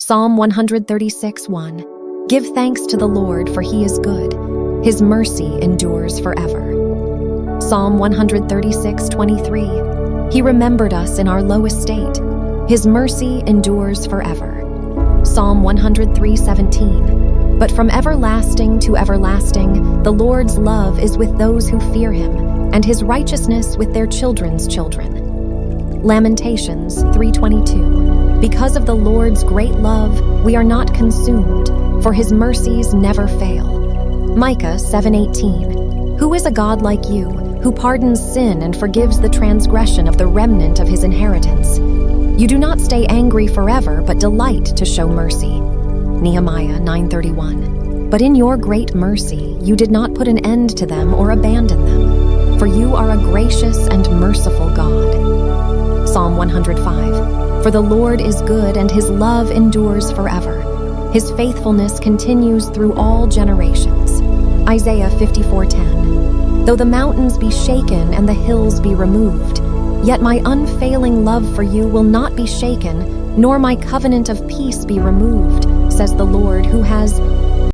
Psalm 136:1. Give thanks to the Lord, for he is good. His mercy endures forever. Psalm 136:23. He remembered us in our low estate. His mercy endures forever. Psalm 103:17. But from everlasting to everlasting, the Lord's love is with those who fear him, and his righteousness with their children's children. Lamentations 3:22. Because of the Lord's great love, we are not consumed, for his mercies never fail. Micah 7:18. Who is a God like you, who pardons sin and forgives the transgression of the remnant of his inheritance? You do not stay angry forever, but delight to show mercy. Nehemiah 9:31. But in your great mercy, you did not put an end to them or abandon them, for you are a gracious and merciful God. Psalm 105. For the Lord is good, and his love endures forever. His faithfulness continues through all generations. Isaiah 54:10. Though the mountains be shaken and the hills be removed, yet my unfailing love for you will not be shaken, nor my covenant of peace be removed, says the Lord, who has